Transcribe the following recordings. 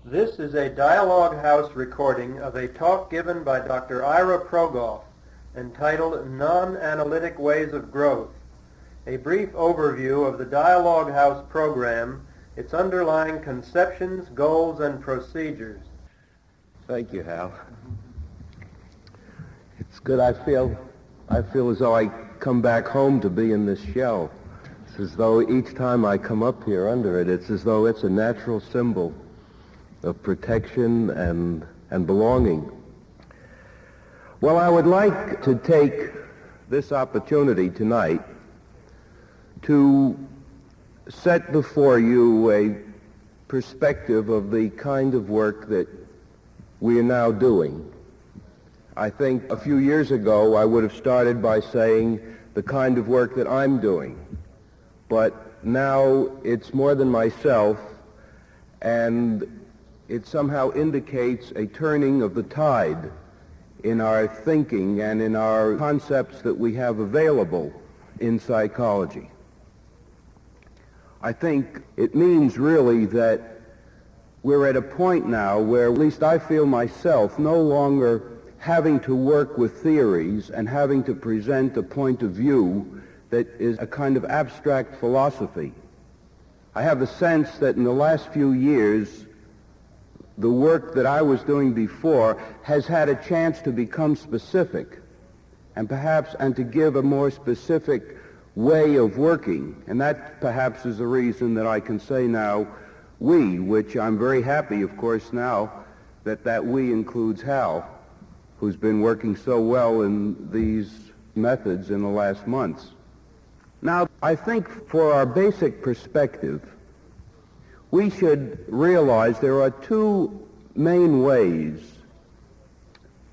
This is a Dialogue House recording of a talk given by Dr. Ira Progoff entitled Non-Analytic Ways of Growth. A brief overview of the Dialogue House program, its underlying conceptions, goals, and procedures. Thank you, Hal. It's good. I feel as though I come back home to be in this shell. It's as though each time I come up here under it, it's as though it's a natural symbol of protection and belonging. Well, I would like to take this opportunity tonight to set before you a perspective of the kind of work that we are now doing. I think a few years ago I would have started by saying the kind of work that I'm doing, but now it's more than myself, and it somehow indicates a turning of the tide in our thinking and in our concepts that we have available in psychology. I think it means really that we're at a point now where, at least I feel myself, no longer having to work with theories and having to present a point of view that is a kind of abstract philosophy. I have the sense that in the last few years, the work that I was doing before has had a chance to become specific and to give a more specific way of working. And that perhaps is the reason that I can say now we, which I'm very happy, of course, now that we includes Hal, who's been working so well in these methods in the last months. Now, I think for our basic perspective, we should realize there are two main ways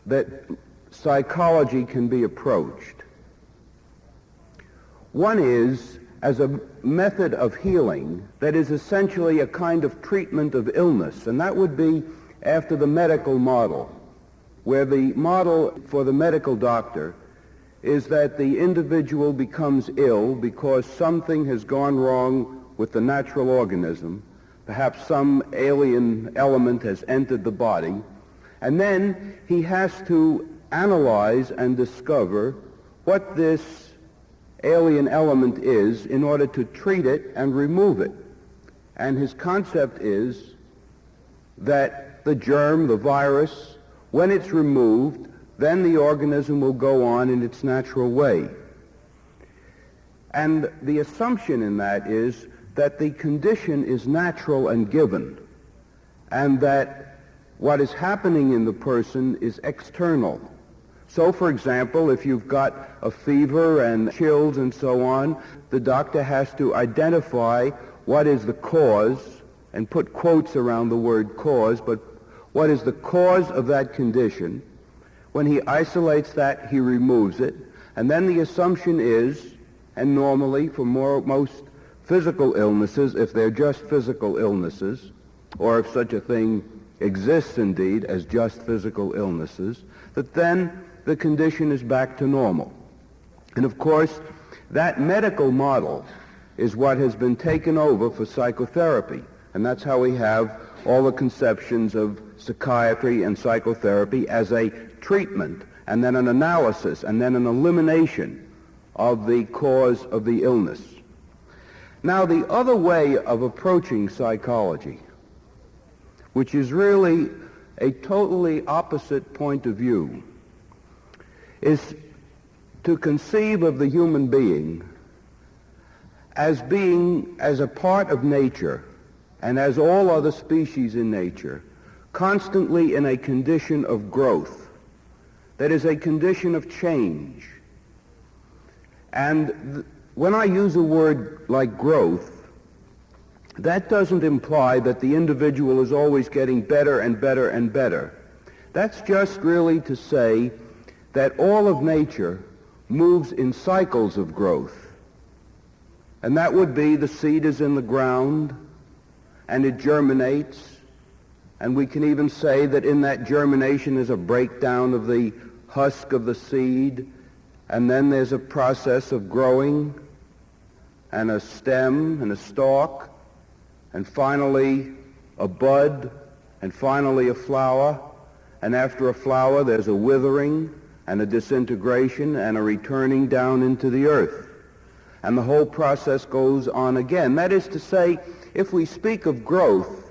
that psychology can be approached. One is as a method of healing that is essentially a kind of treatment of illness, and that would be after the medical model, where the model for the medical doctor is that the individual becomes ill because something has gone wrong with the natural organism. Perhaps some alien element has entered the body, and then he has to analyze and discover what this alien element is in order to treat it and remove it. And his concept is that the germ, the virus, when it's removed, then the organism will go on in its natural way. And the assumption in that is that the condition is natural and given, and that what is happening in the person is external. So, for example, if you've got a fever and chills and so on, the doctor has to identify what is the cause, and put quotes around the word cause, but what is the cause of that condition. When he isolates that, he removes it, and then the assumption is, and normally for most physical illnesses, if they're just physical illnesses, or if such a thing exists indeed as just physical illnesses, that then the condition is back to normal. And of course, that medical model is what has been taken over for psychotherapy, and that's how we have all the conceptions of psychiatry and psychotherapy as a treatment, and then an analysis, and then an elimination of the cause of the illness. Now, the other way of approaching psychology, which is really a totally opposite point of view, is to conceive of the human being as being, as a part of nature, and as all other species in nature, constantly in a condition of growth, that is a condition of change. And when I use a word like growth, that doesn't imply that the individual is always getting better and better and better. That's just really to say that all of nature moves in cycles of growth. And that would be the seed is in the ground, and it germinates, and we can even say that in that germination is a breakdown of the husk of the seed, and then there's a process of growing, and a stem and a stalk, and finally a bud and finally a flower, and after a flower there's a withering and a disintegration and a returning down into the earth. And the whole process goes on again. That is to say, if we speak of growth,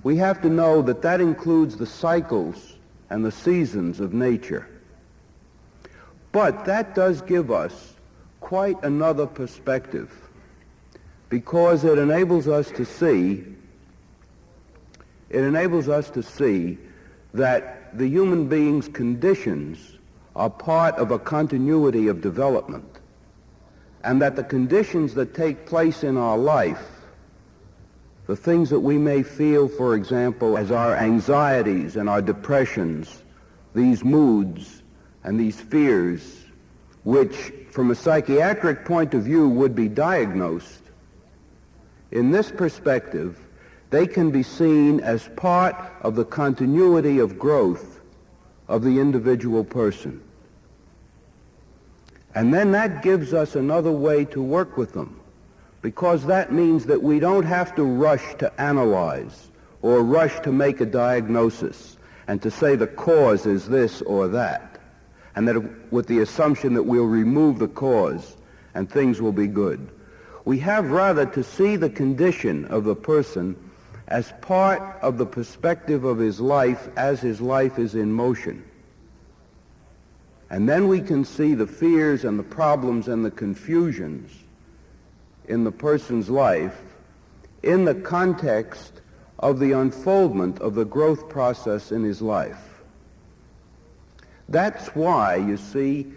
we have to know that that includes the cycles and the seasons of nature. But that does give us quite another perspective, because it enables us to see that the human being's conditions are part of a continuity of development, and that the conditions that take place in our life, the things that we may feel, for example, as our anxieties and our depressions, these moods and these fears, which from a psychiatric point of view would be diagnosed, in this perspective, they can be seen as part of the continuity of growth of the individual person. And then that gives us another way to work with them, because that means that we don't have to rush to analyze or rush to make a diagnosis and to say the cause is this or that, and that with the assumption that we'll remove the cause and things will be good. We have rather to see the condition of the person as part of the perspective of his life as his life is in motion. And then we can see the fears and the problems and the confusions in the person's life in the context of the unfoldment of the growth process in his life. That's why, you see,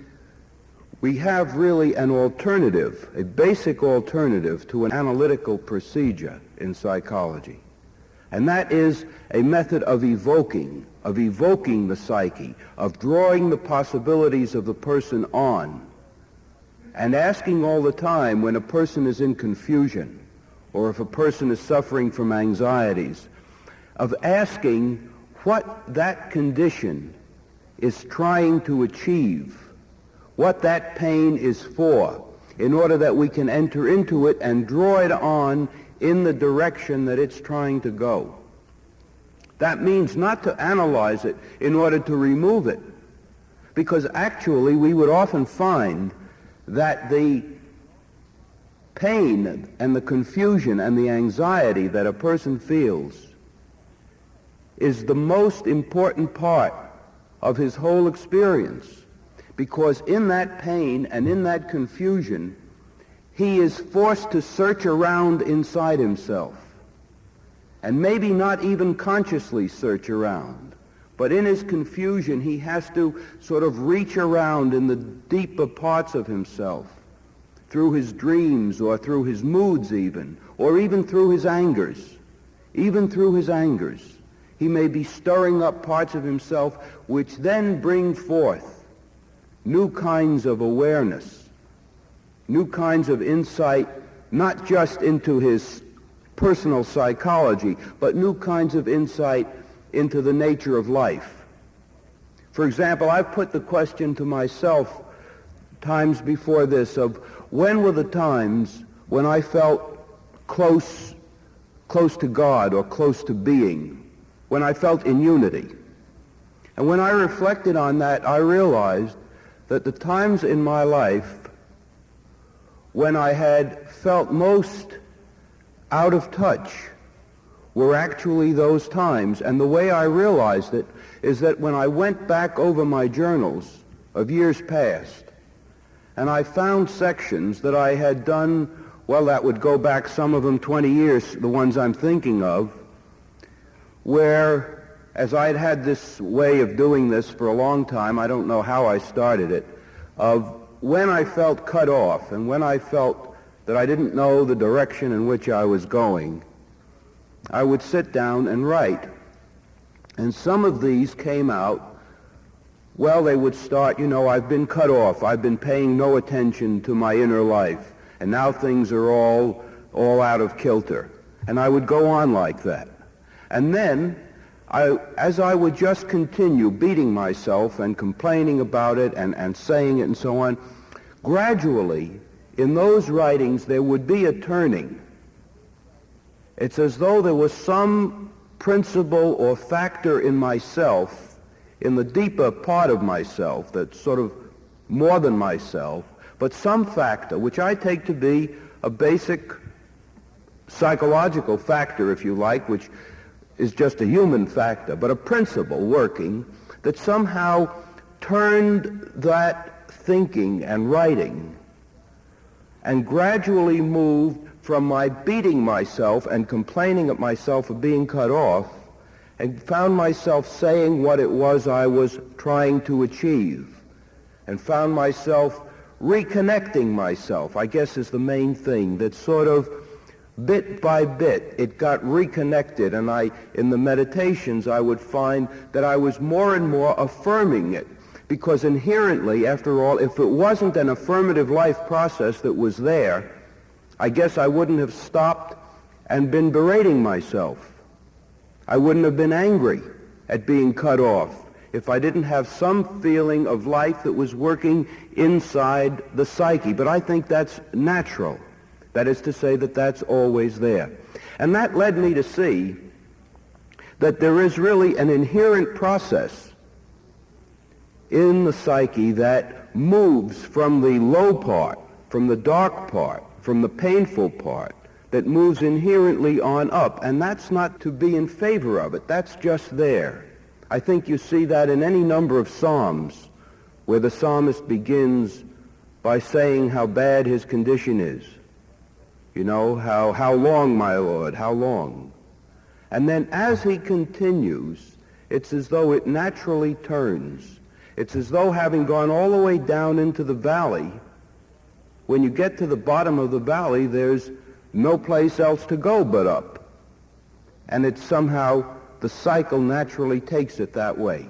we have really an alternative, a basic alternative to an analytical procedure in psychology. And that is a method of evoking the psyche, of drawing the possibilities of the person on, and asking all the time when a person is in confusion, or if a person is suffering from anxieties, of asking what that condition is trying to achieve, what that pain is for, in order that we can enter into it and draw it on in the direction that it's trying to go. That means not to analyze it in order to remove it, because actually we would often find that the pain and the confusion and the anxiety that a person feels is the most important part of his whole experience, because in that pain and in that confusion he is forced to search around inside himself, and maybe not even consciously search around, but in his confusion he has to sort of reach around in the deeper parts of himself, through his dreams or through his moods even, or even through his angers. Even through his angers, he may be stirring up parts of himself which then bring forth new kinds of awareness, new kinds of insight, not just into his personal psychology, but new kinds of insight into the nature of life. For example, I've put the question to myself times before this of when were the times when I felt close to God or close to being, when I felt in unity. And when I reflected on that, I realized that the times in my life when I had felt most out of touch were actually those times. And the way I realized it is that when I went back over my journals of years past, and I found sections that I had done, well, that would go back, some of them 20 years, the ones I'm thinking of, where, as I had had this way of doing this for a long time, I don't know how I started it, of when I felt cut off and when I felt that I didn't know the direction in which I was going, I would sit down and write. And some of these came out, well, they would start, I've been cut off, I've been paying no attention to my inner life, and now things are all out of kilter. And I would go on like that. And then, as I would just continue beating myself and complaining about it and saying it and so on, gradually, in those writings, there would be a turning. It's as though there was some principle or factor in myself, in the deeper part of myself that's sort of more than myself, but some factor which I take to be a basic psychological factor, if you like, which is just a human factor, but a principle working that somehow turned that thinking and writing and gradually moved from my beating myself and complaining at myself for being cut off and found myself saying what it was I was trying to achieve and found myself reconnecting myself, I guess is the main thing, that sort of bit by bit it got reconnected, and in the meditations I would find that I was more and more affirming it, because inherently, after all, if it wasn't an affirmative life process that was there, I guess I wouldn't have stopped and been berating myself. I wouldn't have been angry at being cut off if I didn't have some feeling of life that was working inside the psyche. But I think that's natural. That is to say that that's always there. And that led me to see that there is really an inherent process in the psyche that moves from the low part, from the dark part, from the painful part, that moves inherently on up. And that's not to be in favor of it. That's just there. I think you see that in any number of psalms where the psalmist begins by saying how bad his condition is. You know, how long, my Lord, how long? And then as he continues, it's as though it naturally turns. It's as though, having gone all the way down into the valley, when you get to the bottom of the valley, there's no place else to go but up. And it's somehow, the cycle naturally takes it that way.